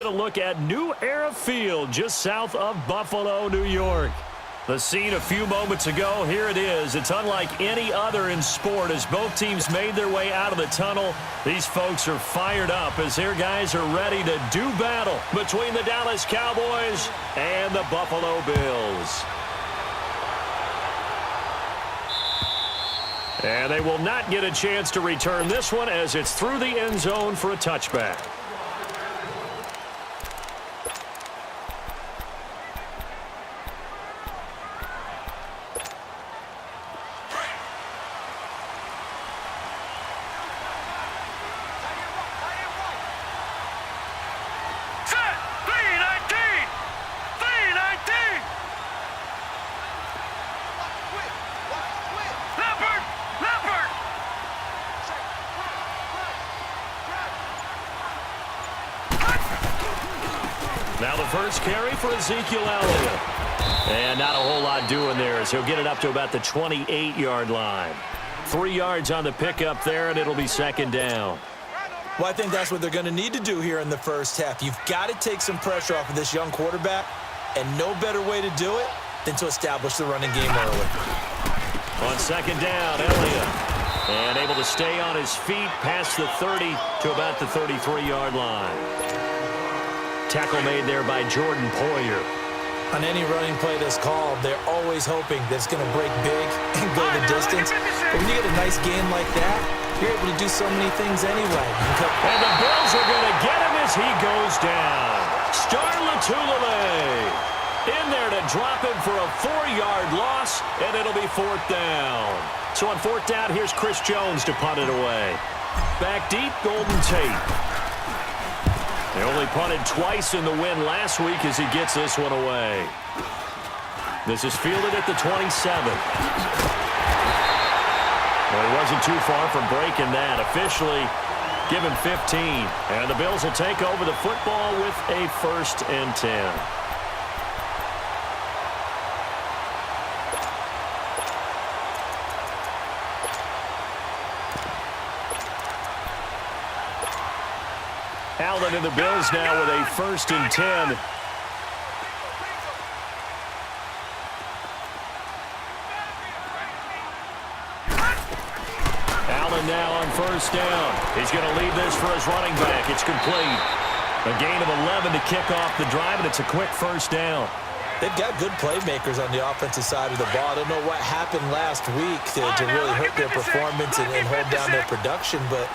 A look at New Era Field just south of Buffalo, New York. The scene a few moments ago, here it is. It's unlike any other in sport as both teams made their way out of the tunnel. These folks are fired up as their guys are ready to do battle between the Dallas Cowboys and the Buffalo Bills. And they will not get a chance to return this one as it's through the end zone for a touchback. Now the first carry for Ezekiel Elliott. And not a whole lot doing there as he'll get it up to about the 28-yard line. 3 yards on the pickup there, and it'll be second down. Well, I think that's what they're going to need to do here in the first half. You've got to take some pressure off of this young quarterback, and no better way to do it than to establish the running game early. On second down, Elliott. And able to stay on his feet past the 30 to about the 33-yard line. Tackle made there by Jordan Poyer. On any running play that's called, they're always hoping that it's going to break big and go the distance. But when you get a nice gain like that, you're able to do so many things anyway. And the Bills are going to get him as he goes down. Star Lotulelei in there to drop him for a 4-yard loss, and it'll be fourth down. So on fourth down, here's Chris Jones to punt it away. Back deep, Golden Tate. They only punted twice in the win last week as he gets this one away. This is fielded at the 27. Well, he wasn't too far from breaking that. Officially given 15. And the Bills will take over the football with a 1st and 10. Allen and the Bills now with a 1st and 10. Allen now on 1st down. He's going to leave this for his running back. It's complete. A gain of 11 to kick off the drive, and it's a quick 1st down. They've got good playmakers on the offensive side of the ball. I don't know what happened last week to really hurt their performance and hold down their production, but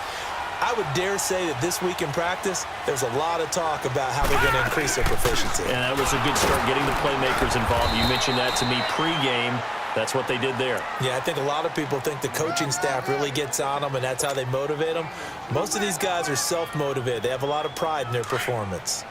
I would dare say that this week in practice, there's a lot of talk about how they're going to increase their proficiency. And that was a good start, getting the playmakers involved. You mentioned that to me pregame. That's what they did there. Yeah, I think a lot of people think the coaching staff really gets on them, and that's how they motivate them. Most of these guys are self-motivated. They have a lot of pride in their performance.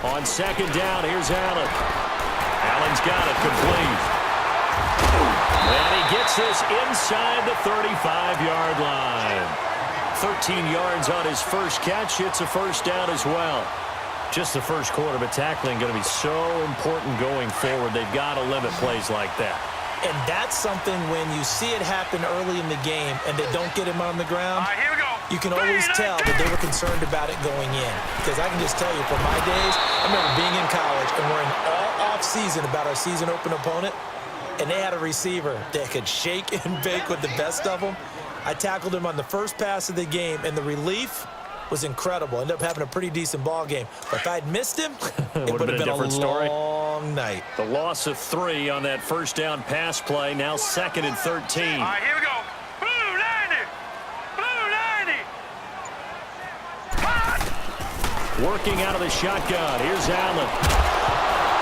On second down, here's Allen. Allen's got it complete. And he gets this inside the 35-yard line. 13 yards on his first catch. It's a 1st down as well. Just the first quarter, but tackling going to be so important going forward. They've got to limit plays like that. And that's something when you see it happen early in the game and they don't get him on the ground. All right, here we go. You can always tell that they were concerned about it going in. Because I can just tell you, from my days, I remember being in college and worrying all off-season about our season-open opponent, and they had a receiver that could shake and bake with the best of them. I tackled him on the first pass of the game, and the relief was incredible. Ended up having a pretty decent ball game. But if I'd missed him, it would have been a long night. The loss of 3 on that 1st down pass play. Now 2nd and 13. All right, here we go. Blue 90. Blue 90. Working out of the shotgun. Here's Allen.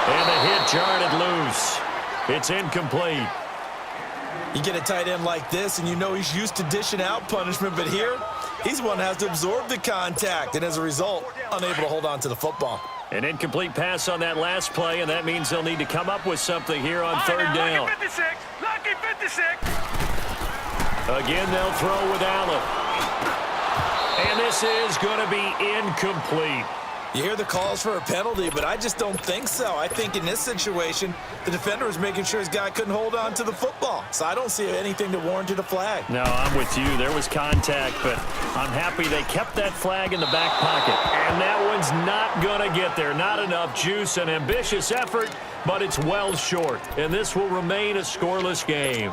And the hit jarred it loose. It's incomplete. You get a tight end like this, and you know he's used to dishing out punishment, but here, he's the one that has to absorb the contact, and as a result, unable to hold on to the football. An incomplete pass on that last play, and that means they'll need to come up with something here on 3rd down. Lucky 56. Lucky 56. Again, they'll throw with Allen. And this is going to be incomplete. You hear the calls for a penalty, but I just don't think so. I think in this situation, the defender was making sure his guy couldn't hold on to the football. So I don't see anything to warrant a flag. No, I'm with you. There was contact, but I'm happy they kept that flag in the back pocket. And that one's not going to get there. Not enough juice. An ambitious effort, but it's well short. And this will remain a scoreless game.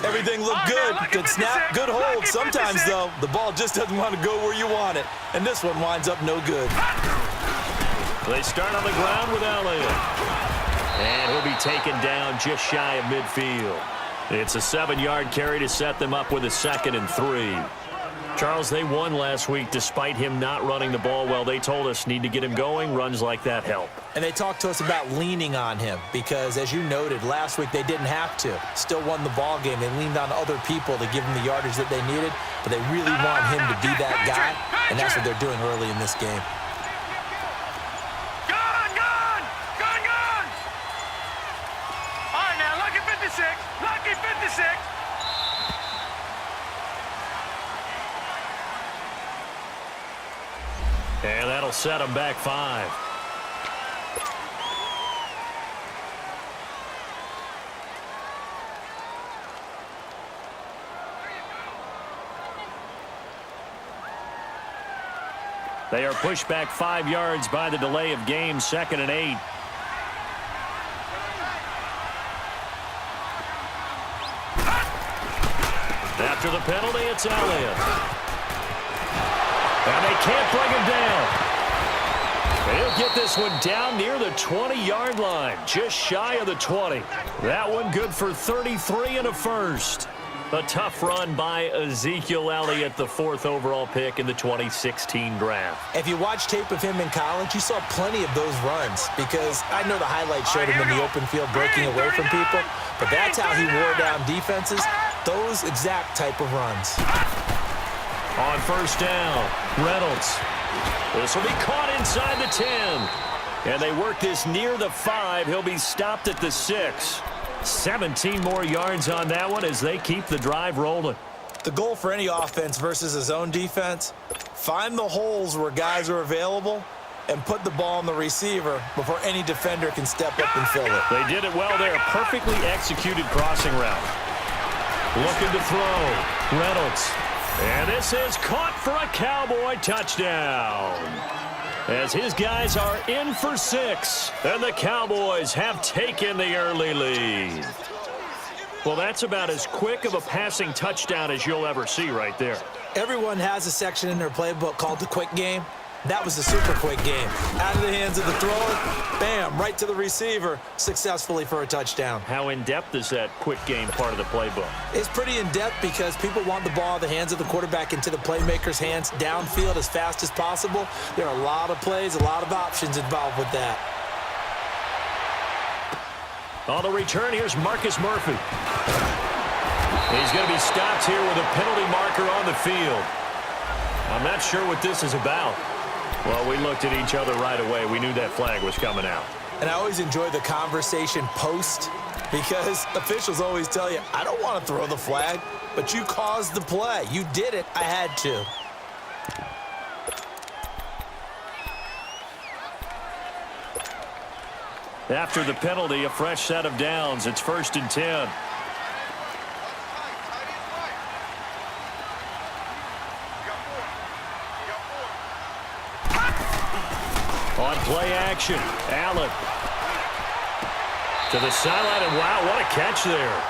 Everything looked good. Good snap, good hold. Sometimes, though, the ball just doesn't want to go where you want it. And this one winds up no good. They start on the ground with Elliott. And he'll be taken down just shy of midfield. It's a 7-yard carry to set them up with a 2nd and 3. Charles, they won last week despite him not running the ball well. They told us need to get him going. Runs like that help. And they talked to us about leaning on him because, as you noted, last week they didn't have to. Still won the ball game. They leaned on other people to give them the yardage that they needed, but they really want him to be that guy, and that's what they're doing early in this game. Gone! All right, now, lucky 56. Lucky 56. And that'll set them back 5. They are pushed back 5 yards by the delay of game, 2nd and 8. After the penalty, it's Elliott. And they can't bring him down. He'll get this one down near the 20-yard line, just shy of the 20. That one good for 33 and a first. A tough run by Ezekiel Elliott, the 4th overall pick in the 2016 draft. If you watch tape of him in college, you saw plenty of those runs because I know the highlights showed him in the open field breaking away from people, but that's how he wore down defenses, those exact type of runs. On 1st down, Reynolds. This will be caught inside the 10. And they work this near the 5. He'll be stopped at the 6. 17 more yards on that one as they keep the drive rolling. The goal for any offense versus his own defense, find the holes where guys are available and put the ball on the receiver before any defender can step up and fill it. They did it well there. Perfectly executed crossing route. Looking to throw. Reynolds. And this is caught for a Cowboy touchdown. As his guys are in for 6. And the Cowboys have taken the early lead. Well, that's about as quick of a passing touchdown as you'll ever see right there. Everyone has a section in their playbook called the quick game. That was the super quick game. Out of the hands of the thrower, bam, right to the receiver, successfully for a touchdown. How in-depth is that quick game part of the playbook? It's pretty in-depth because people want the ball in the hands of the quarterback into the playmaker's hands downfield as fast as possible. There are a lot of plays, a lot of options involved with that. On the return, here's Marcus Murphy. He's going to be stopped here with a penalty marker on the field. I'm not sure what this is about. Well, we looked at each other right away. We knew that flag was coming out. And I always enjoy the conversation post because officials always tell you, I don't want to throw the flag, but you caused the play. You did it. I had to. After the penalty, a fresh set of downs. It's 1st and 10. On play action, Allen to the sideline, and wow, what a catch there.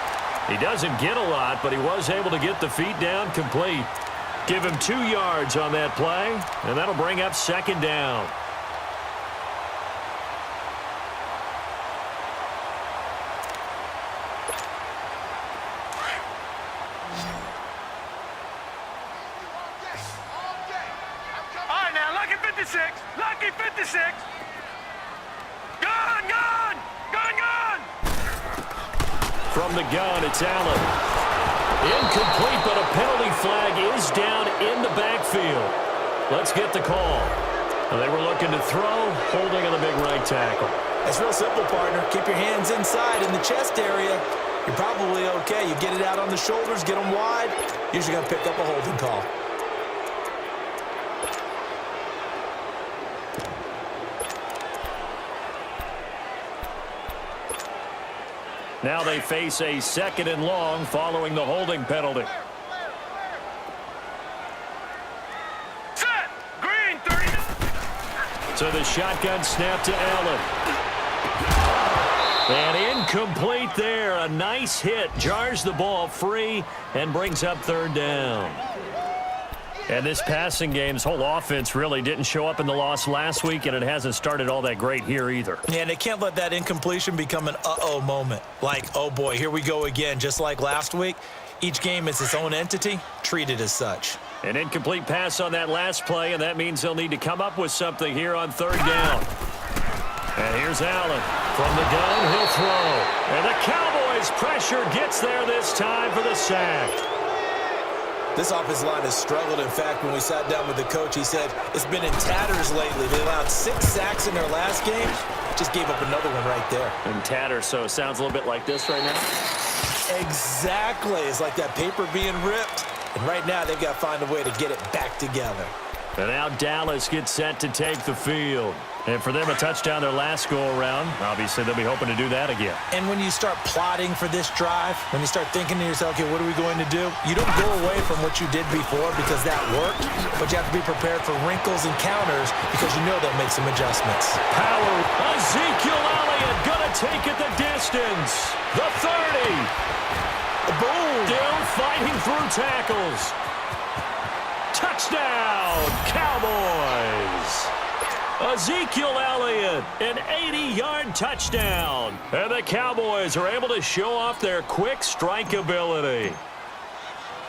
He doesn't get a lot, but he was able to get the feet down complete. Give him 2 yards on that play, and that'll bring up 2nd down. All right, now, lucky 56. Lucky 56. Gone! From the gun, it's Allen. Incomplete, but a penalty flag is down in the backfield. Let's get the call. They were looking to throw, holding on the big right tackle. It's real simple, partner. Keep your hands inside in the chest area. You're probably okay. You get it out on the shoulders, get them wide. Usually going to pick up a holding call. Now they face a 2nd and long following the holding penalty. Set. Green, 30. So the shotgun snap to Allen. And incomplete there. A nice hit. Jars the ball free and brings up 3rd down. And this passing game's whole offense really didn't show up in the loss last week, and it hasn't started all that great here either. Yeah, and they can't let that incompletion become an uh-oh moment. Like, oh boy, here we go again. Just like last week, each game is its own entity, treated as such. An incomplete pass on that last play, and that means they'll need to come up with something here on 3rd down. And here's Allen. From the gun, he'll throw. And the Cowboys' pressure gets there this time for the sack. This offensive line has struggled. In fact, when we sat down with the coach, he said it's been in tatters lately. They allowed 6 sacks in their last game. Just gave up another one right there. In tatters, so it sounds a little bit like this right now? Exactly. It's like that paper being ripped. And right now, they've got to find a way to get it back together. And now Dallas gets set to take the field. And for them, a touchdown their last go-around. Obviously, they'll be hoping to do that again. And when you start plotting for this drive, when you start thinking to yourself, okay, what are we going to do? You don't go away from what you did before because that worked, but you have to be prepared for wrinkles and counters because you know they'll make some adjustments. Power. Ezekiel Elliott going to take it the distance. The 30. Boom. Still fighting through tackles. Touchdown, Cowboys. Ezekiel Elliott, an 80-yard touchdown. And the Cowboys are able to show off their quick strike ability.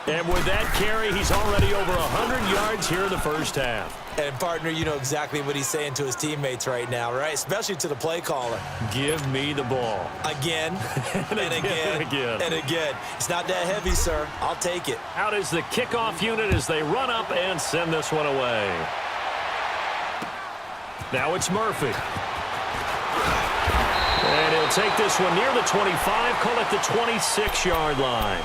And with that carry, he's already over 100 yards here in the first half. And, partner, you know exactly what he's saying to his teammates right now, right? Especially to the play caller. Give me the ball. Again, and again, and again. It's not that heavy, sir. I'll take it. Out is the kickoff unit as they run up and send this one away. Now it's Murphy. And he'll take this one near the 25, call it the 26-yard line.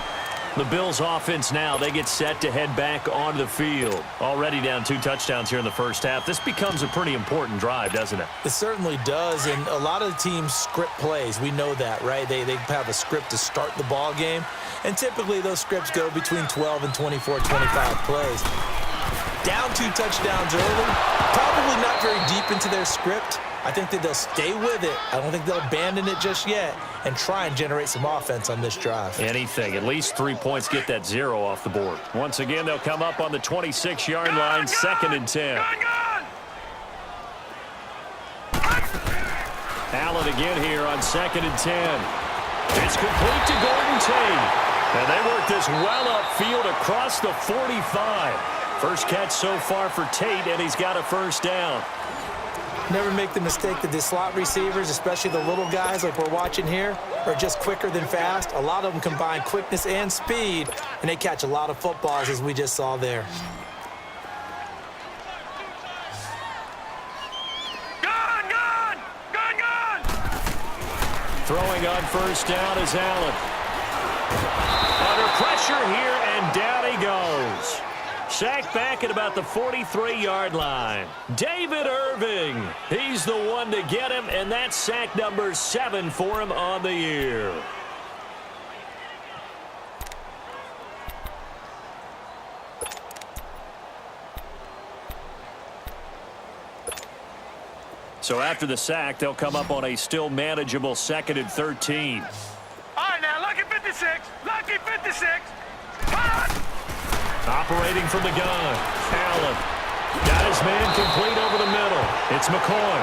The Bills offense now, they get set to head back onto the field. Already down 2 touchdowns here in the first half. This becomes a pretty important drive, doesn't it? It certainly does, and a lot of the teams script plays. We know that, right? They have a script to start the ball game, and typically those scripts go between 12 and 24, 25 plays. Down 2 touchdowns early, probably not very deep into their script. I think that they'll stay with it. I don't think they'll abandon it just yet and try and generate some offense on this drive. Anything. At least 3 points get that 0 off the board. Once again, they'll come up on the 26-yard line, 2nd and 10. Allen again here on 2nd and 10. It's complete to Gordon Tate. And they work this well upfield across the 45. First catch so far for Tate, and he's got a first down. Never make the mistake that the slot receivers, especially the little guys like we're watching here, are just quicker than fast. A lot of them combine quickness and speed, and they catch a lot of footballs, as we just saw there. Gun! Throwing on first down is Allen. Under pressure here, and down he goes. Sacked back at about the 43-yard line. David Irving, he's the one to get him, and that's sack number 7 for him on the year. So after the sack, they'll come up on a still manageable 2nd and 13. All right, now, lucky 56. Lucky 56. Come on. Operating from the gun, Allen. Got his man complete over the middle. It's McCoy.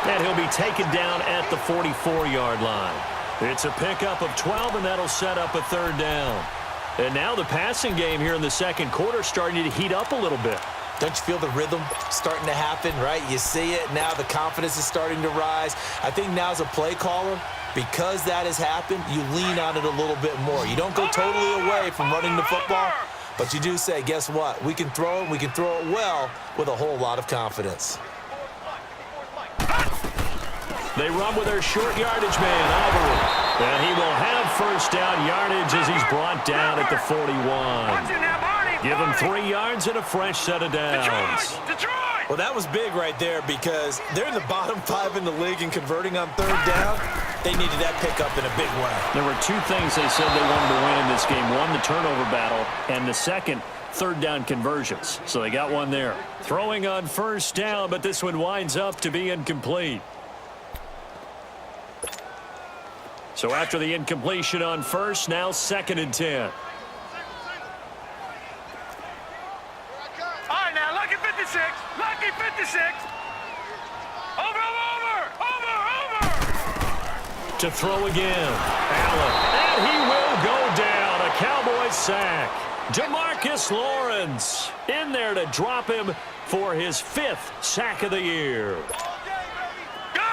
And he'll be taken down at the 44-yard line. It's a pickup of 12, and that'll set up a 3rd down. And now the passing game here in the second quarter starting to heat up a little bit. Don't you feel the rhythm starting to happen, right? You see it. Now the confidence is starting to rise. I think now as a play caller, because that has happened, you lean on it a little bit more. You don't go totally away from running the football. But you do say, guess what? We can throw it. We can throw it well with a whole lot of confidence. They run with their short yardage man, Alvarez. And he will have first down yardage as he's brought down at the 41. Give him 3 yards and a fresh set of downs. Detroit! Well, that was big right there because they're in the bottom 5 in the league and converting on third down. They needed that pickup in a big way. There were two things they said they wanted to win in this game. One, the turnover battle, and the second, third down conversions. So they got one there. Throwing on first down, but this one winds up to be incomplete. So after the incompletion on first, now 2nd and 10. All right, now, lucky 56. Lucky 56. Over. To throw again. Allen. And he will go down. A Cowboys sack. Demarcus Lawrence in there to drop him for his 5th sack of the year.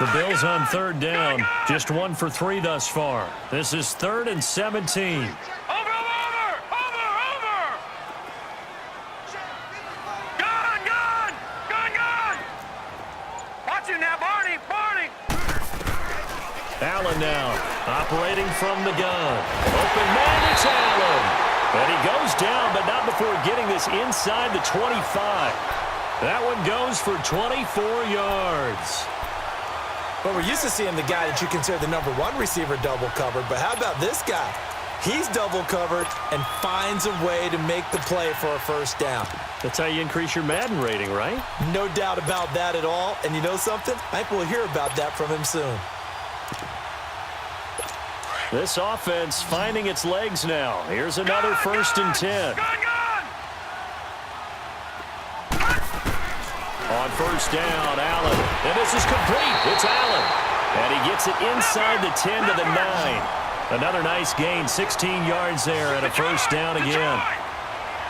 The Bills on third down. Just 1 for 3 thus far. This is 3rd and 17. Over. Gun. Watch it now, Barney. Allen now, operating from the gun. Open man, it's Allen. And he goes down, but not before getting this inside the 25. That one goes for 24 yards. Well, we're used to seeing the guy that you consider the number 1 receiver double covered, but how about this guy? He's double covered and finds a way to make the play for a first down. That's how you increase your Madden rating, right? No doubt about that at all. And you know something? I think we'll hear about that from him soon. This offense finding its legs now. Here's another 1st and 10. Gun. On first down, Allen. And this is complete. It's Allen. And he gets it inside the 10 to the 9. Another nice gain, 16 yards there and a first down again.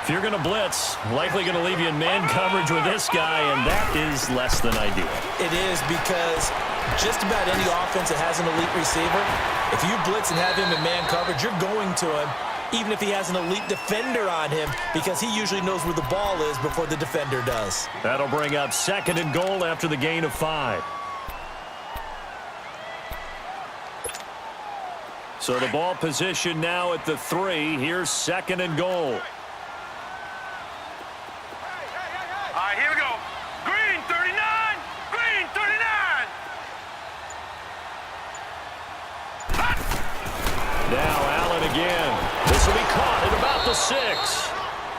If you're going to blitz, likely going to leave you in man coverage with this guy, and that is less than ideal. It is because just about any offense that has an elite receiver, if you blitz and have him in man coverage, you're going to him, even if he has an elite defender on him, because he usually knows where the ball is before the defender does. That'll bring up 2nd and goal after the gain of 5. So the ball position now at the 3. Here's 2nd and goal. All right, here we go. Green 39. Now Allen again. This will be caught at about the 6.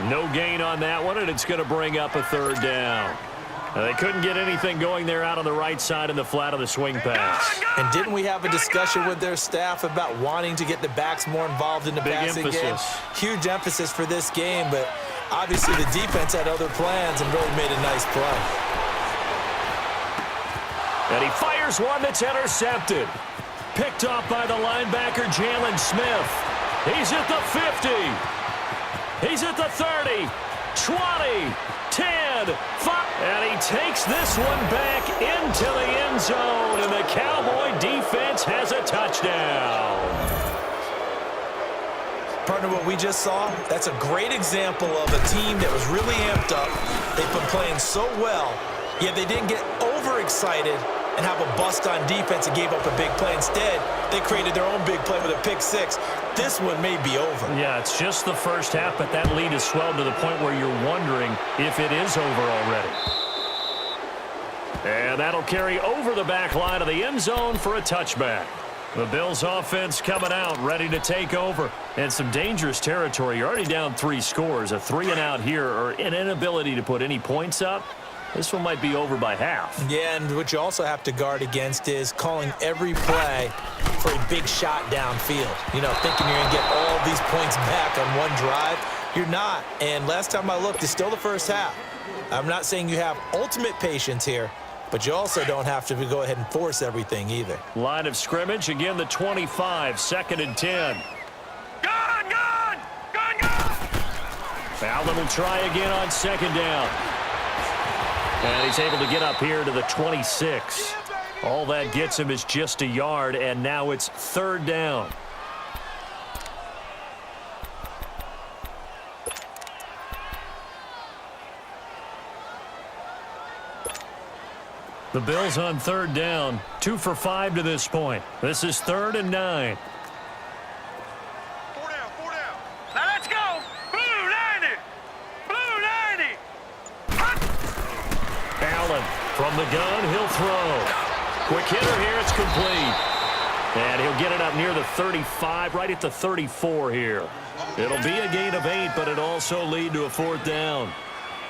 No gain on that one, and it's going to bring up a 3rd down. Now, they couldn't get anything going there out on the right side in the flat of the swing pass. And didn't we have a discussion with their staff about wanting to get the backs more involved in the passing game? Huge emphasis for this game, but obviously the defense had other plans and really made a nice play. And he fires one that's intercepted. Picked off by the linebacker, Jalen Smith. He's at the 50. He's at the 30, 20, 10, 5. And he takes this one back into the end zone, and the Cowboy defense has a touchdown. Partner, what we just saw, that's a great example of a team that was really amped up. They've been playing so well, yet they didn't get overexcited and have a bust on defense and gave up a big play. Instead, they created their own big play with a pick 6. This one may be over. Yeah, it's just the first half, but that lead has swelled to the point where you're wondering if it is over already. And that'll carry over the back line of the end zone for a touchback. The Bills offense coming out, ready to take over. And some dangerous territory. You're already down 3 scores. A 3-and-out here, or an inability to put any points up. This one might be over by half. Yeah, and what you also have to guard against is calling every play for a big shot downfield. You know, thinking you're going to get all these points back on one drive. You're not. And last time I looked, it's still the first half. I'm not saying you have ultimate patience here, but you also don't have to go ahead and force everything either. Line of scrimmage, again the 25, 2nd and 10. Gun! Allen will try again on 2nd down. And he's able to get up here to the 26. All that gets him is just a yard, and now it's 3rd down. The Bills on 3rd down, 2 for 5 to this point. This is 3rd and 9. 4 down. Now let's go. Blue 90. From the gun, he'll throw. Quick hitter here, it's complete. And he'll get it up near the 35, right at the 34 here. It'll be a gain of 8, but it'll also lead to a 4th down.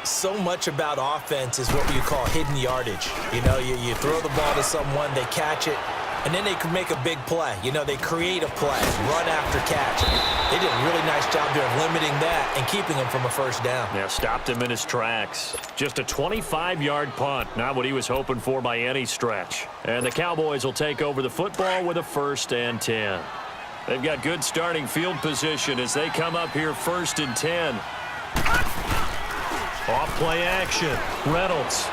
So much about offense is what you call hidden yardage. You know, you throw the ball to someone, they catch it, and then they can make a big play. You know, they create a play, run after catch. They did a really nice job there of limiting that and keeping him from a 1st down. Yeah, stopped him in his tracks. Just a 25-yard punt, not what he was hoping for by any stretch. And the Cowboys will take over the football with a 1st and 10. They've got good starting field position as they come up here 1st and 10. Off play action. Reynolds.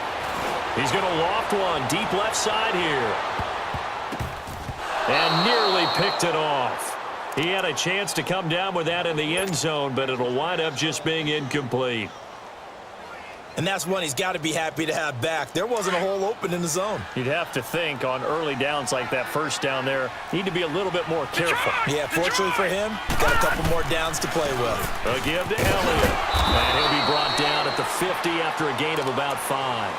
He's going to loft one deep left side here. And nearly picked it off. He had a chance to come down with that in the end zone, but it'll wind up just being incomplete. And that's one he's got to be happy to have back. There wasn't a hole open in the zone. You'd have to think on early downs like that 1st down there, need to be a little bit more careful. Yeah, fortunately for him, got a couple more downs to play with. A give to Elliott. And he'll be brought down at the 50 after a gain of about 5.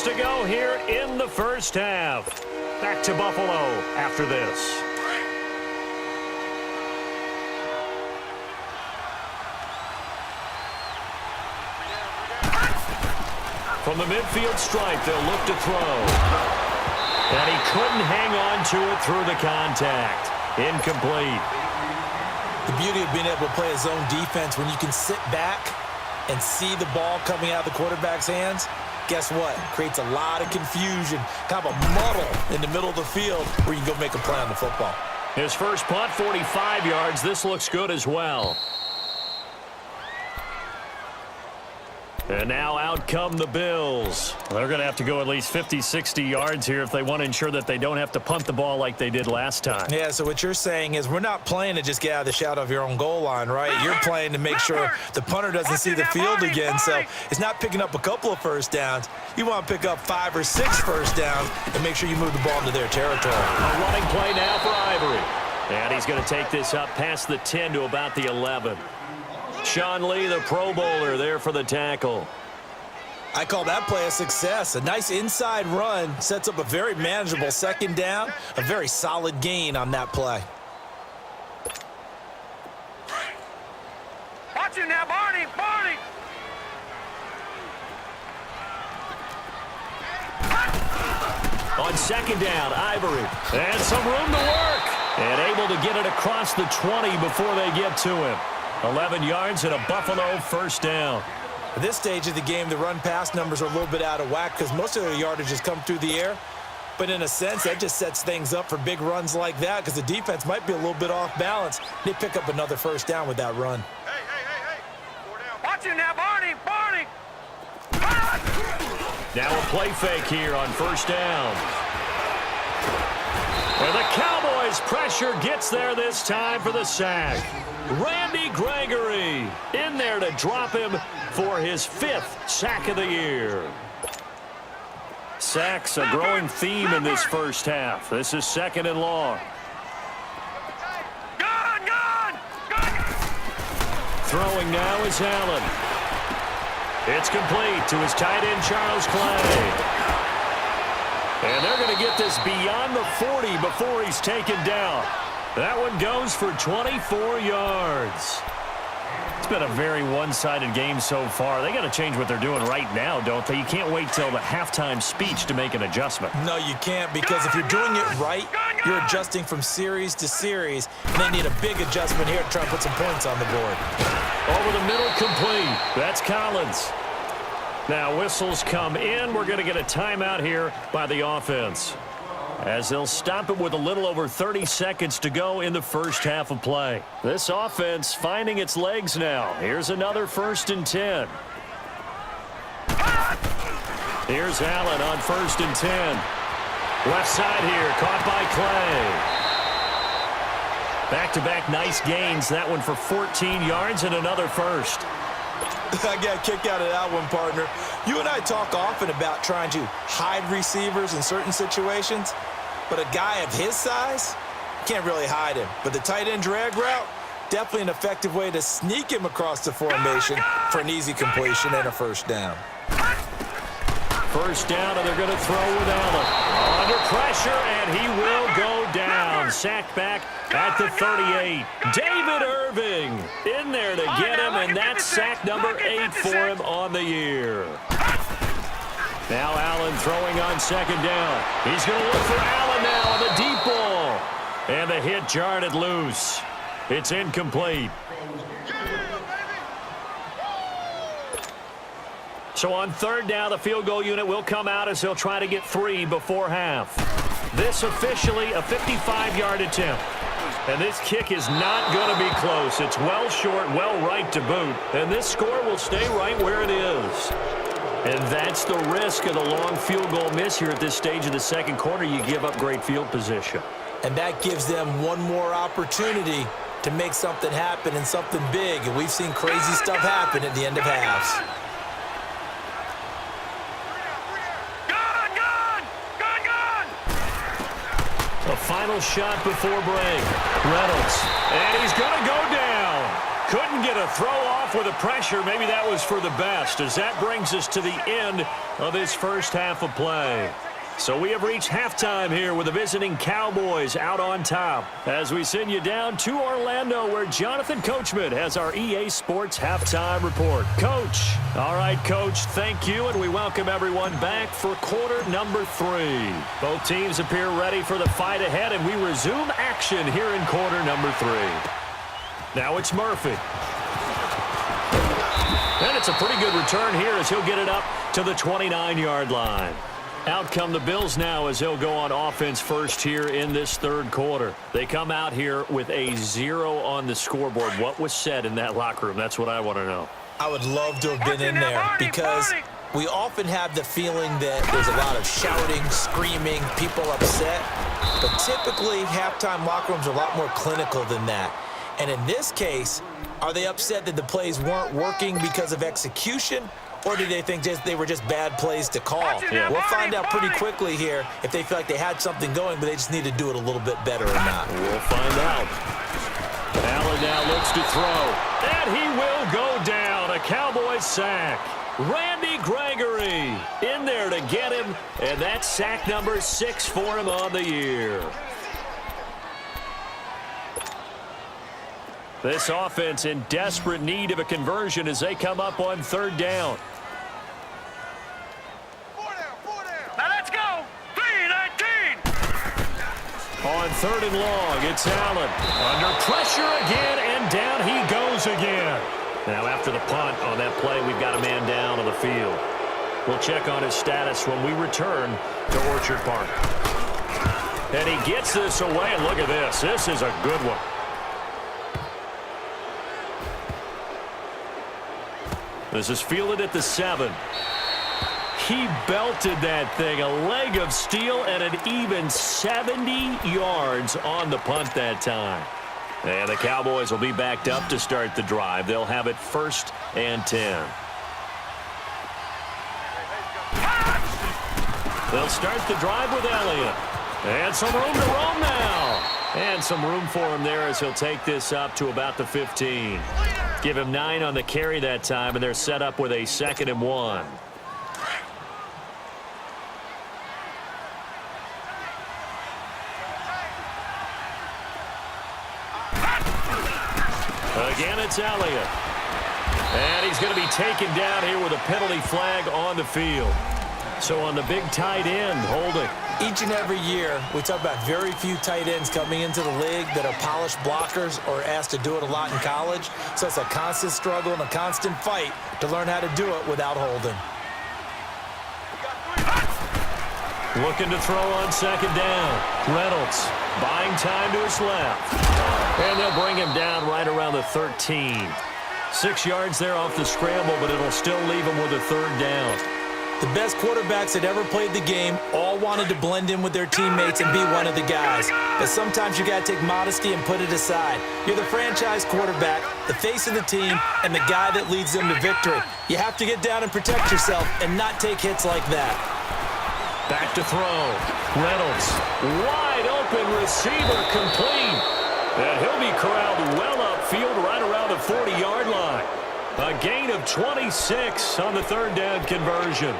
To go here in the 1st half. Back to Buffalo after this. From the midfield stripe, they'll look to throw. And he couldn't hang on to it through the contact. Incomplete. The beauty of being able to play a zone defense when you can sit back and see the ball coming out of the quarterback's hands. Guess what? Creates a lot of confusion, kind of a muddle in the middle of the field where you can go make a play on the football. His first punt, 45 yards. This looks good as well. And now out come the Bills. They're going to have to go at least 50, 60 yards here if they want to ensure that they don't have to punt the ball like they did last time. Yeah, so what you're saying is we're not playing to just get out of the shadow of your own goal line, right? You're playing to make sure the punter doesn't see the field again. So it's not picking up a couple of 1st downs. You want to pick up 5 or 6 1st downs and make sure you move the ball into their territory. A running play now for Ivory. And he's going to take this up past the 10 to about the 11. Sean Lee, the Pro Bowler, there for the tackle. I call that play a success. A nice inside run sets up a very manageable 2nd down. A very solid gain on that play. Watch him now, Barney! Barney! On 2nd down, Ivory. And some room to work. And able to get it across the 20 before they get to him. 11 yards and a Buffalo 1st down. At this stage of the game, the run-pass numbers are a little bit out of whack because most of their yardage has come through the air. But in a sense, that just sets things up for big runs like that because the defense might be a little bit off balance. They pick up another 1st down with that run. Hey. 4 down. Watch him now, Barney! Barney! Now a play fake here on 1st down. And the Cowboys' pressure gets there this time for the sack. Randy Gregory in there to drop him for his 5th sack of the year. Sacks a growing theme in this 1st half. This is 2nd and long. Gone! Throwing now is Allen. It's complete to his tight end, Charles Clay. And they're going to get this beyond the 40 before he's taken down. That one goes for 24 yards. It's been a very one-sided game so far. They got to change what they're doing right now, don't they? You can't wait till the halftime speech to make an adjustment. No, you can't, because if you're doing it right, you're adjusting from series to series, and they need a big adjustment here to try and put some points on the board. Over the middle, complete. That's Collins. Now whistles come in. We're going to get a timeout here by the offense, as they'll stop it with a little over 30 seconds to go in the 1st half of play. This offense finding its legs now. Here's another 1st and 10. Here's Allen on 1st and 10. Left side here, caught by Clay. Back-to-back nice gains. That one for 14 yards and another 1st. I got a kick out of that one, partner. You and I talk often about trying to hide receivers in certain situations, but a guy of his size can't really hide him. But the tight end drag route, definitely an effective way to sneak him across the formation for an easy completion and a first down. First down, and they're going to throw with Allen. Under pressure, and he will go down. Sacked back at the 38. David Irving in there to get him, and that's sack number 8 for him on the year. Now Allen throwing on second down. He's going to look for Allen now on the deep ball. And the hit jarred it loose. It's incomplete. So on third down, the field goal unit will come out as they'll try to get 3 before half. This officially a 55-yard attempt. And this kick is not going to be close. It's well short, well right to boot. And this score will stay right where it is. And that's the risk of the long field goal miss here at this stage of the second quarter. You give up great field position. And that gives them one more opportunity to make something happen and something big. And we've seen crazy stuff happen at the end of halves. A final shot before break. Reynolds. And he's going to go down. Couldn't get a throw off with the pressure. Maybe that was for the best, as that brings us to the end of this first half of play. So we have reached halftime here with the visiting Cowboys out on top as we send you down to Orlando, where Jonathan Coachman has our EA Sports halftime report. Coach. All right, Coach, thank you, and we welcome everyone back for quarter number 3. Both teams appear ready for the fight ahead, and we resume action here in quarter number 3. Now it's Murphy. And it's a pretty good return here as he'll get it up to the 29-yard line. Out come the Bills now as they'll go on offense first here in this third quarter. They come out here with a 0 on the scoreboard. What was said in that locker room? That's what I want to know. I would love to have been in there because we often have the feeling that there's a lot of shouting, screaming, people upset. But typically, halftime locker rooms are a lot more clinical than that. And in this case, are they upset that the plays weren't working because of execution? Or do they think they were just bad plays to call? Yeah. We'll find out pretty quickly here if they feel like they had something going, but they just need to do it a little bit better or not. We'll find out. Allen now looks to throw. And he will go down. A Cowboys sack. Randy Gregory in there to get him. And that's sack number 6 for him on the year. This offense in desperate need of a conversion as they come up on third down. Now let's go. 3-19. On third and long, it's Allen. Under pressure again, and down he goes again. Now after the punt on that play, we've got a man down on the field. We'll check on his status when we return to Orchard Park. And he gets this away, and look at this. This is a good one. This is fielded at the 7. He belted that thing, a leg of steel, and an even 70 yards on the punt that time. And the Cowboys will be backed up to start the drive. They'll have it 1st and 10. They'll start the drive with Elliott. And some room to roam now. And some room for him there as he'll take this up to about the 15. Give him 9 on the carry that time, and they're set up with a 2nd and 1. Again, it's Elliott. And he's going to be taken down here with a penalty flag on the field. So on the big tight end, holding. Each and every year, we talk about very few tight ends coming into the league that are polished blockers or asked to do it a lot in college. So it's a constant struggle and a constant fight to learn how to do it without holding. Looking to throw on second down. Reynolds buying time to his left. And they'll bring him down right around the 13. 6 yards there off the scramble, but it'll still leave him with a 3rd down. The best quarterbacks that ever played the game all wanted to blend in with their teammates and be one of the guys. But sometimes you got to take modesty and put it aside. You're the franchise quarterback, the face of the team, and the guy that leads them to victory. You have to get down and protect yourself and not take hits like that. Back to throw. Reynolds, wide open receiver, complete. And he'll be corralled well upfield right around the 40-yard line. A gain of 26 on the third down conversion.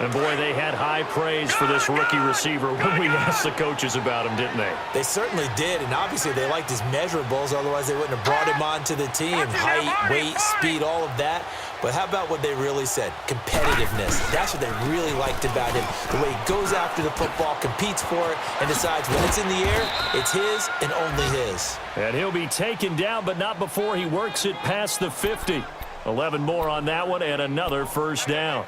And, boy, they had high praise for this rookie receiver when we asked the coaches about him, didn't they? They certainly did, and obviously they liked his measurables. Otherwise, they wouldn't have brought him onto the team. Height, weight, speed, all of that. But how about what they really said? Competitiveness. That's what they really liked about him. The way he goes after the football, competes for it, and decides when it's in the air, it's his and only his. And he'll be taken down, but not before he works it past the 50. 11 more on that one, and another first down.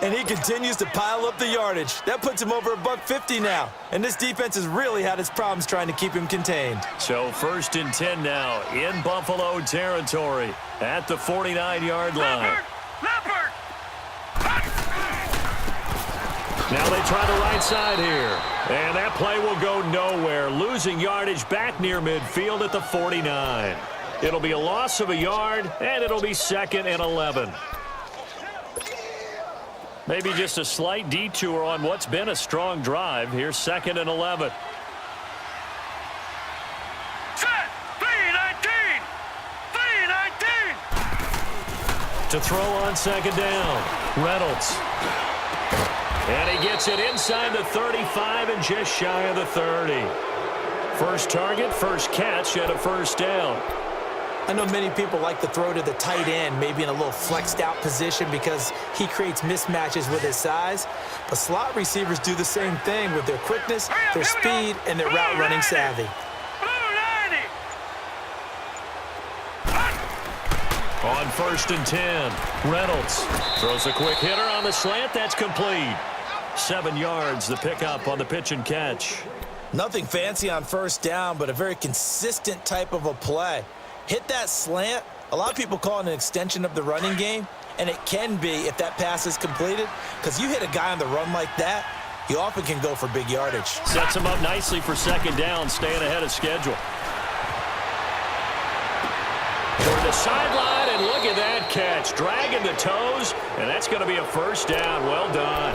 And he continues to pile up the yardage. That puts him over $150 now. And this defense has really had its problems trying to keep him contained. So 1st and 10 now in Buffalo territory at the 49-yard line. Leopard! Now they try the right side here. And that play will go nowhere. Losing yardage back near midfield at the 49. It'll be a loss of a yard, and it'll be 2nd and 11. Maybe just a slight detour on what's been a strong drive. Here's 2nd and 11. Set! 3-19! 3-19! To throw on 2nd down. Reynolds. And he gets it inside the 35 and just shy of the 30. First target, first catch, and a first down. I know many people like to throw to the tight end, maybe in a little flexed out position because he creates mismatches with his size. But slot receivers do the same thing with their quickness, their speed, and their route running savvy. On 1st and 10, Reynolds throws a quick hitter on the slant. That's complete. 7 yards, the pickup on the pitch and catch. Nothing fancy on first down, but a very consistent type of a play. Hit that slant. A lot of people call it an extension of the running game, and it can be if that pass is completed, because you hit a guy on the run like that, you often can go for big yardage. Sets him up nicely for 2nd down, staying ahead of schedule. Toward the sideline, and look at that catch. Dragging the toes, and that's going to be a first down. Well done.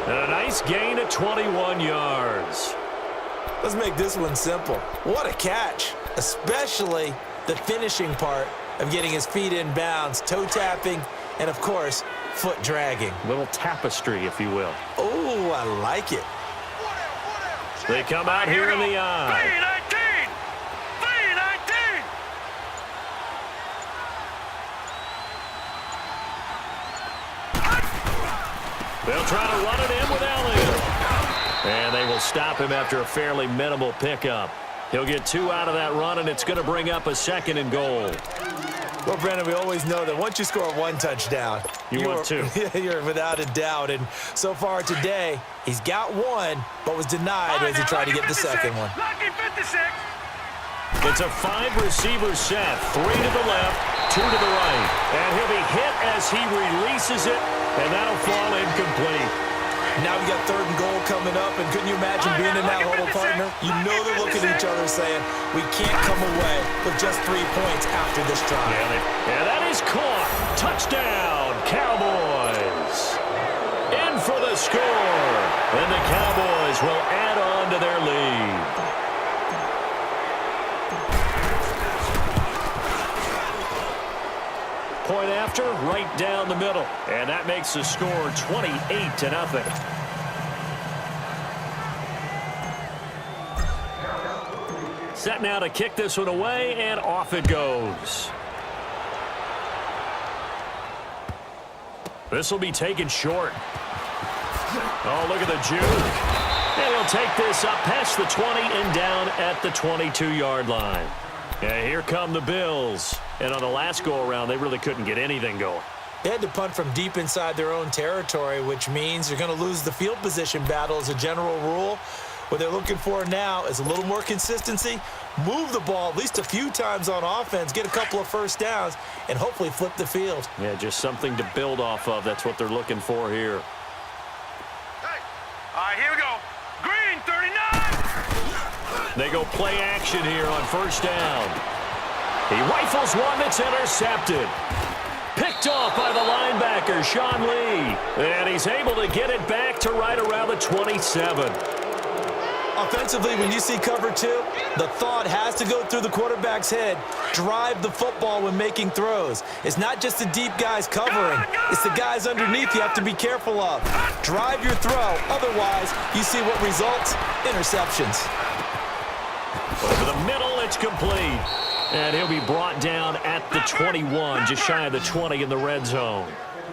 And a nice gain of 21 yards. Let's make this one simple. What a catch, especially the finishing part of getting his feet in bounds, toe tapping, and, of course, foot dragging. Little tapestry, if you will. Oh, I like it. They come out here in the eye. 3-19! 3-19! They'll try to run it in with Elliott. And they will stop him after a fairly minimal pickup. He'll get 2 out of that run, and it's going to bring up a 2nd and goal. Well, Brandon, we always know that once you score 1 touchdown, you want 2. You're without a doubt. And so far today, he's got 1, but was denied as he tried to get the 2nd one. Lucky 56! It's a 5-receiver set. 3 to the left, 2 to the right. And he'll be hit as he releases it, and that'll fall incomplete. Now we got 3rd and goal coming up, and couldn't you imagine being in that huddle, partner? You know they're looking at each other saying, we can't come away with just 3 points after this drive. Yeah, that is caught. Touchdown, Cowboys. In for the score. And the Cowboys will add on to their lead. Point after, right down the middle. And that makes the score 28-0. Set now to kick this one away, and off it goes. This will be taken short. Oh, look at the juke. And he'll take this up past the 20 and down at the 22-yard line. And here come the Bills. And on the last go-around, they really couldn't get anything going. They had to punt from deep inside their own territory, which means they're going to lose the field position battle as a general rule. What they're looking for now is a little more consistency, move the ball at least a few times on offense, get a couple of first downs, and hopefully flip the field. Yeah, just something to build off of. That's what they're looking for here. Hey. All right, here we go. Green, 39. They go play action here on first down. He rifles one that's intercepted. Picked off by the linebacker, Sean Lee. And he's able to get it back to right around the 27. Offensively, when you see cover two, the thought has to go through the quarterback's head. Drive the football when making throws. It's not just the deep guys covering. It's the guys underneath you have to be careful of. Drive your throw. Otherwise, you see what results? Interceptions. Over the middle, it's complete. And he'll be brought down at the 21, just shy of the 20 in the red zone.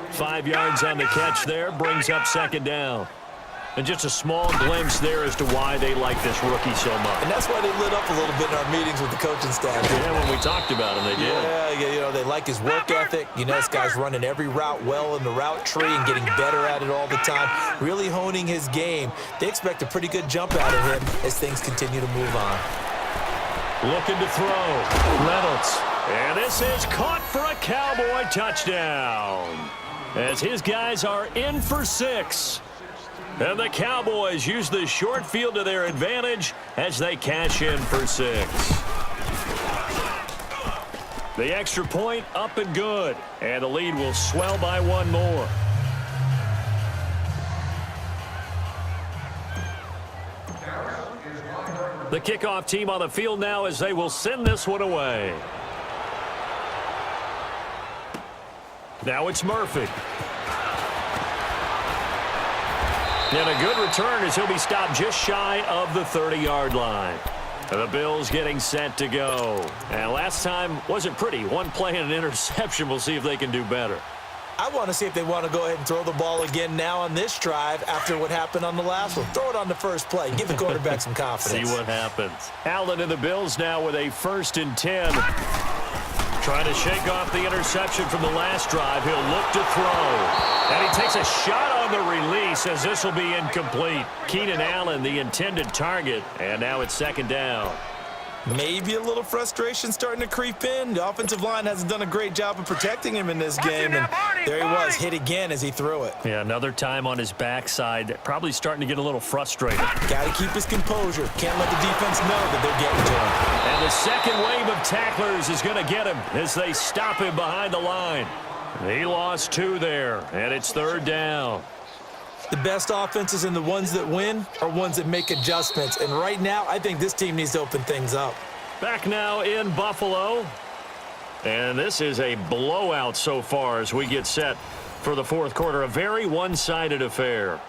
5 yards on the catch there, brings up second down. And just a small glimpse there as to why they like this rookie so much. And that's why they lit up a little bit in our meetings with the coaching staff. Yeah, when we talked about him, they did. Yeah, you know, they like his work ethic. You know, this guy's running every route well in the route tree and getting better at it all the time, really honing his game. They expect a pretty good jump out of him as things continue to move on. Looking to throw. Reynolds. And this is caught for a Cowboy touchdown. As his guys are in for 6. And the Cowboys use the short field to their advantage as they cash in for 6. The extra point up and good. And the lead will swell by 1 more. The kickoff team on the field now as they will send this one away. Now it's Murphy. And a good return as he'll be stopped just shy of the 30-yard line. And the Bills getting set to go. And last time wasn't pretty. One play and an interception. We'll see if they can do better. I want to see if they want to go ahead and throw the ball again now on this drive after what happened on the last one. Throw it on the first play. Give the quarterback some confidence. See what happens. Allen and the Bills now with a 1st and 10. Trying to shake off the interception from the last drive. He'll look to throw. And he takes a shot on the release as this will be incomplete. Keenan Allen, the intended target. And now it's 2nd down. Maybe a little frustration starting to creep in. The offensive line hasn't done a great job of protecting him in this game. And there he was, hit again as he threw it. Yeah, another time on his backside. Probably starting to get a little frustrated. Got to keep his composure. Can't let the defense know that they're getting to him. And the second wave of tacklers is going to get him as they stop him behind the line. He lost 2 there, and it's 3rd down. The best offenses and the ones that win are ones that make adjustments. And right now, I think this team needs to open things up. Back now in Buffalo. And this is a blowout so far as we get set for the 4th quarter. A very one-sided affair.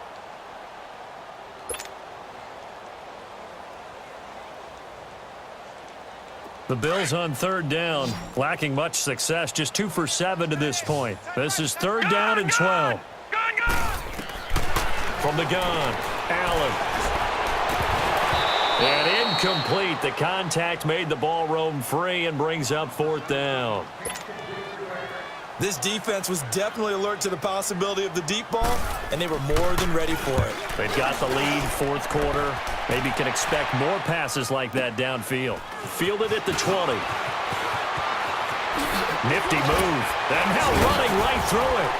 The Bills on 3rd down, lacking much success, just 2 for 7 to this point. This is 3rd down and 12. From the gun, Allen. And incomplete. The contact made the ball roam free and brings up 4th down. This defense was definitely alert to the possibility of the deep ball, and they were more than ready for it. They've got the lead, 4th quarter. Maybe can expect more passes like that downfield. Fielded at the 20. Nifty move. And now running right through it.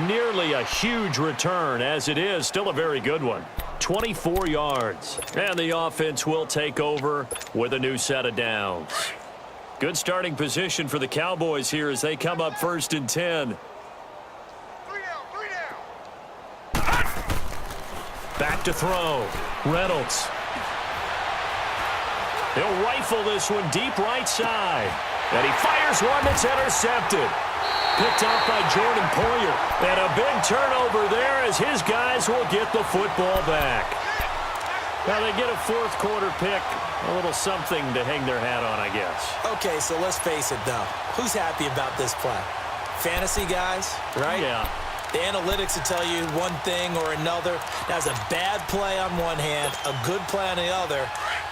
Nearly a huge return, as it is still a very good one. 24 yards. And the offense will take over with a new set of downs. Good starting position for the Cowboys here as they come up 1st and 10. 3 down. Back to throw. Reynolds. He'll rifle this one deep right side. And he fires one that's intercepted. Picked off by Jordan Poyer. And a big turnover there as his guys will get the football back. Now they get a 4th quarter pick. A little something to hang their hat on, I guess. Okay, so let's face it, though. Who's happy about this play? Fantasy guys, right? Yeah. The analytics will tell you one thing or another. That's a bad play on one hand, a good play on the other,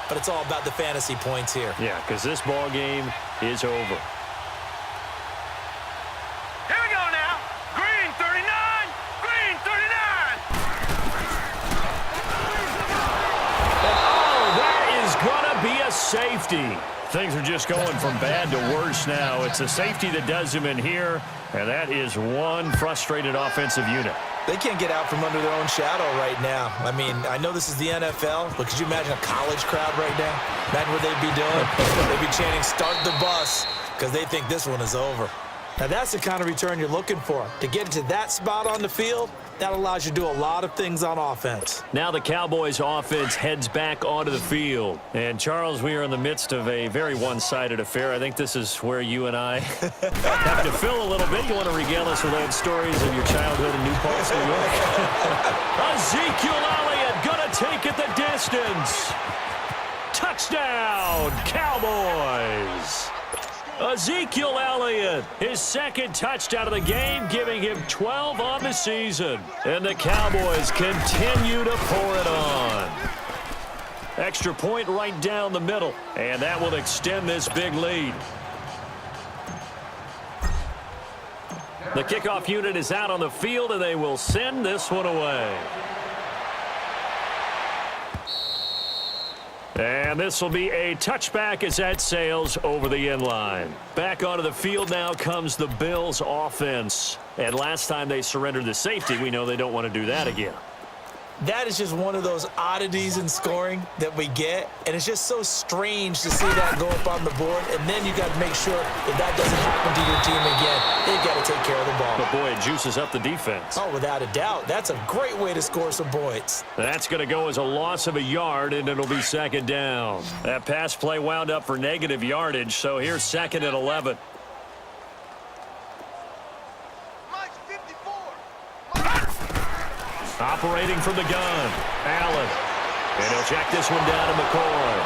but it's all about the fantasy points here. Yeah, because this ball game is over. Here we go now. Green 39. Green 39. safety. Things are just going from bad to worse now. It's a safety that does him in here, and that is one frustrated offensive unit. They can't get out from under their own shadow right now. I mean, I know this is the NFL, but could you imagine a college crowd right now? Imagine what they'd be doing. They'd be chanting, "Start the bus," because they think this one is over. Now, that's the kind of return you're looking for. To get into that spot on the field, that allows you to do a lot of things on offense. Now the Cowboys offense heads back onto the field. And, Charles, we are in the midst of a very one-sided affair. I think this is where you and I have to fill a little bit. You want to regale us with old stories of your childhood in New Paltz, New York? Ezekiel Elliott going to take it the distance. Touchdown, Cowboys. Ezekiel Elliott, his second touchdown of the game, giving him 12 on the season. And the Cowboys continue to pour it on. Extra point right down the middle, and that will extend this big lead. The kickoff unit is out on the field, and they will send this one away. And this will be a touchback as that sails over the end line. Back onto the field now comes the Bills offense. And last time they surrendered the safety, we know they don't want to do that again. That is just one of those oddities in scoring that we get, and it's just so strange to see that go up on the board, and then you got to make sure if that doesn't happen to your team again, they've got to take care of the ball. But, boy, it juices up the defense. Oh, without a doubt. That's a great way to score some points. That's going to go as a loss of a yard, and it'll be second down. That pass play wound up for negative yardage, so here's second and 11. Operating from the gun, Allen. And he'll check this one down to McCoy.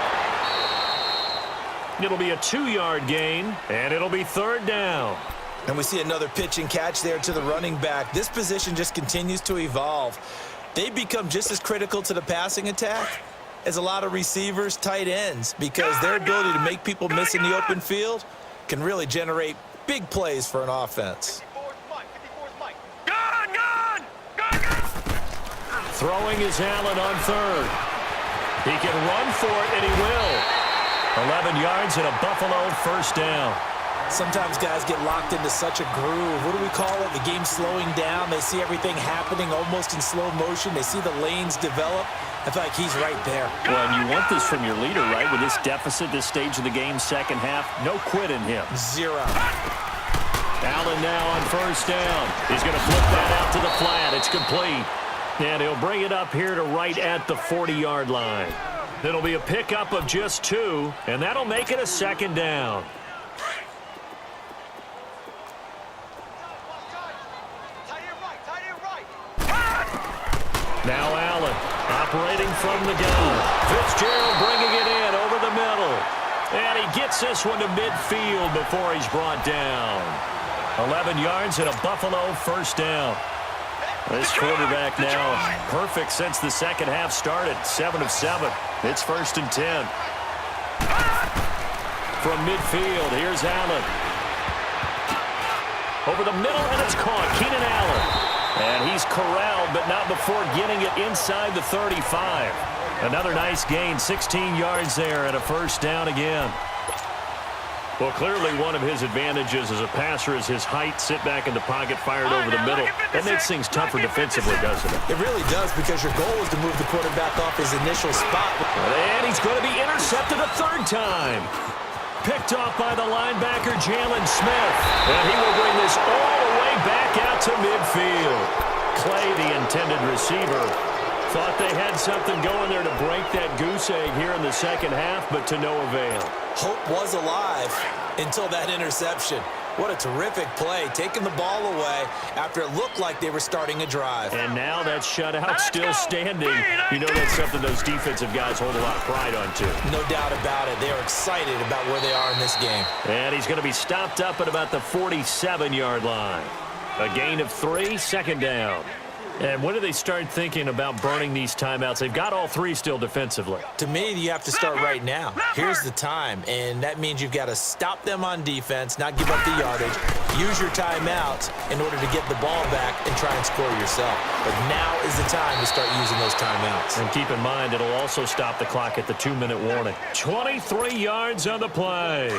It'll be a 2-yard gain, and it'll be third down. And we see another pitch and catch there to the running back. This position just continues to evolve. They become just as critical to the passing attack as a lot of receivers, tight ends, because their ability to make people miss in the open field can really generate big plays for an offense. Throwing is Allen on third. He can run for it, and he will. 11 yards and a Buffalo first down. Sometimes guys get locked into such a groove. What do we call it? The game slowing down. They see everything happening almost in slow motion. They see the lanes develop. I feel like he's right there. Well, and you want this from your leader, right? With this deficit, this stage of the game, second half, no quit in him. Zero. Allen now on first down. He's going to flip that out to the flat. It's complete. And he'll bring it up here to right at the 40-yard line. It'll be a pickup of just 2, and that'll make it a second down. Now Allen operating from the gun. Fitzgerald bringing it in over the middle. And he gets this one to midfield before he's brought down. 11 yards and a Buffalo first down. This quarterback now perfect since the second half started. 7 of 7. It's first and 10. From midfield, here's Allen. Over the middle, and it's caught. Keenan Allen. And he's corralled, but not before getting it inside the 35. Another nice gain, 16 yards there, and a first down again. Well, clearly one of his advantages as a passer is his height. Sit back in the pocket, fired over the middle. That makes things tougher defensively, doesn't it? It really does, because your goal is to move the quarterback off his initial spot. And he's going to be intercepted a third time. Picked off by the linebacker, Jalen Smith. And he will bring this all the way back out to midfield. Clay, the intended receiver, thought they had something going there to break that goose egg here in the second half, but to no avail. Hope was alive until that interception. What a terrific play, taking the ball away after it looked like they were starting a drive. And now that shutout still standing. You know that's something those defensive guys hold a lot of pride on, too. No doubt about it. They are excited about where they are in this game. And he's going to be stopped up at about the 47-yard line. A gain of 3, second down. And when do they start thinking about burning these timeouts? They've got all three still defensively. To me, you have to start right now. Here's the time, and that means you've got to stop them on defense, not give up the yardage, use your timeouts in order to get the ball back and try and score yourself. But now is the time to start using those timeouts. And keep in mind, it'll also stop the clock at the 2-minute warning. 23 yards on the play.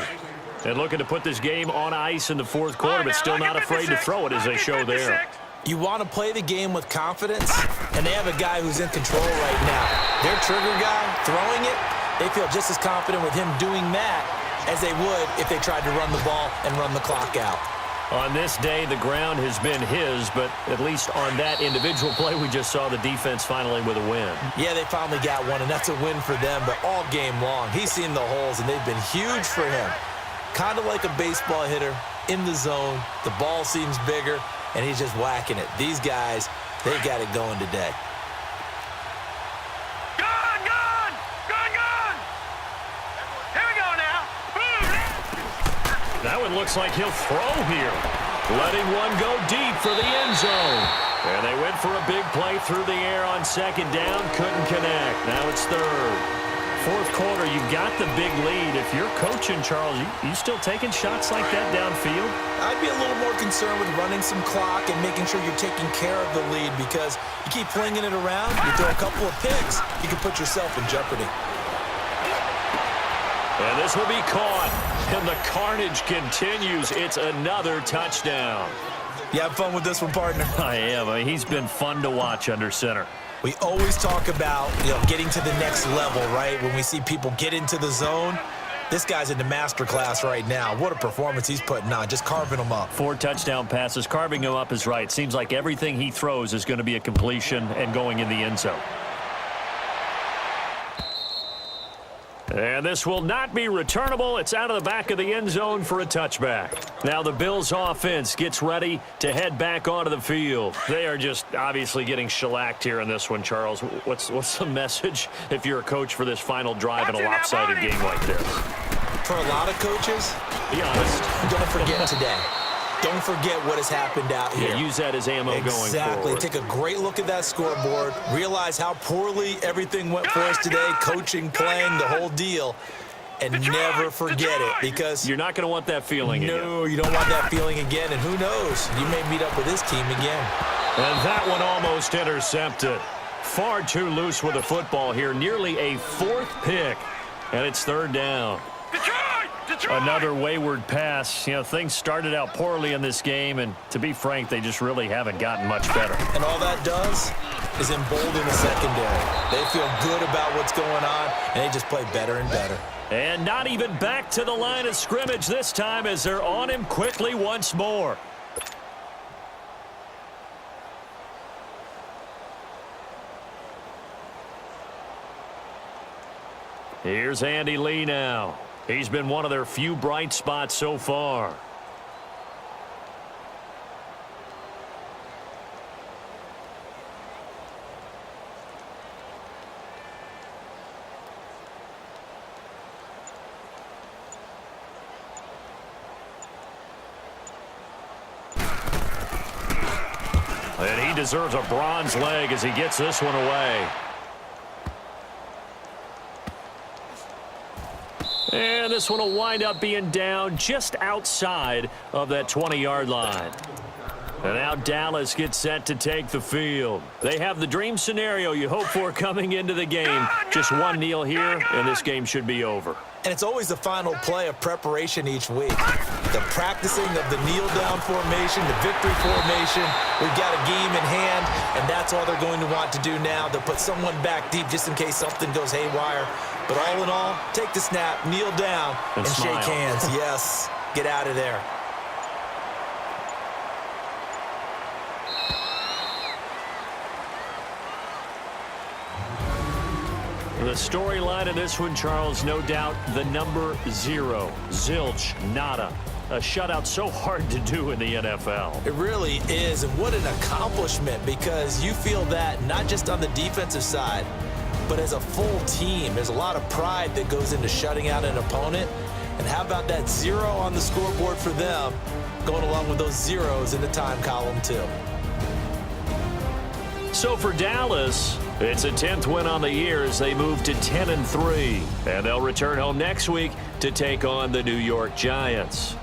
And looking to put this game on ice in the fourth quarter, but still not afraid to throw it as they show there. You want to play the game with confidence, and they have a guy who's in control right now. Their trigger guy throwing it, they feel just as confident with him doing that as they would if they tried to run the ball and run the clock out. On this day, the ground has been his, but at least on that individual play, we just saw the defense finally with a win. Yeah, they finally got one, and that's a win for them, but all game long, he's seen the holes, and they've been huge for him. Kind of like a baseball hitter in the zone. The ball seems bigger, and he's just whacking it. These guys, they got it going today. Gone, gone, gone, gone. Here we go now. Boom. That one looks like he'll throw here. Letting one go deep for the end zone. And they went for a big play through the air on second down. Couldn't connect. Now it's third. Fourth quarter, you got the big lead. If you're coaching, Charles, you still taking shots like that downfield? I'd be a little more concerned with running some clock and making sure you're taking care of the lead, because you keep flinging it around, you throw a couple of picks, you can put yourself in jeopardy. And this will be caught. And the carnage continues. It's another touchdown. You have fun with this one, partner? I am. I mean, he's been fun to watch under center. We always talk about, getting to the next level, right? When we see people get into the zone, this guy's in the master class right now. What a performance he's putting on, just carving them up. 4 touchdown passes. Carving him up is right. Seems like everything he throws is going to be a completion and going in the end zone. And this will not be returnable. It's out of the back of the end zone for a touchback. Now the Bills offense gets ready to head back onto the field. They are just obviously getting shellacked here in this one, Charles. What's the message if you're a coach for this final drive in a lopsided game like this? For a lot of coaches, be honest. Don't forget today. Don't forget what has happened out here. Yeah, use that as ammo going forward. Exactly. Take a great look at that scoreboard. Realize how poorly everything went for us today, coaching, playing, the whole deal. And never forget it, because you're not going to want that feeling again. No, you don't want that feeling again. And who knows? You may meet up with this team again. And that one almost intercepted. Far too loose with the football here. Nearly a 4th pick. And it's third down. Another wayward pass. Things started out poorly in this game, and to be frank, they just really haven't gotten much better. And all that does is embolden the secondary. They feel good about what's going on, and they just play better and better. And not even back to the line of scrimmage this time, as they're on him quickly once more. Here's Andy Lee now. He's been one of their few bright spots so far. And he deserves a bronze leg as he gets this one away. And this one will wind up being down just outside of that 20-yard line. And now Dallas gets set to take the field. They have the dream scenario you hope for coming into the game. Just one kneel here, and this game should be over. And it's always the final play of preparation each week. The practicing of the kneel-down formation, the victory formation. We've got a game in hand, and that's all they're going to want to do now. They'll put someone back deep just in case something goes haywire. But all in all, take the snap, kneel down, and shake hands. Yes, get out of there. The storyline of this one, Charles, no doubt the number 0. Zilch, nada. A shutout so hard to do in the NFL. It really is, and what an accomplishment, because you feel that not just on the defensive side, but as a full team. There's a lot of pride that goes into shutting out an opponent. And how about that 0 on the scoreboard for them, going along with those zeros in the time column too. So for Dallas, it's a 10th win on the year as they move to 10-3. And they'll return home next week to take on the New York Giants.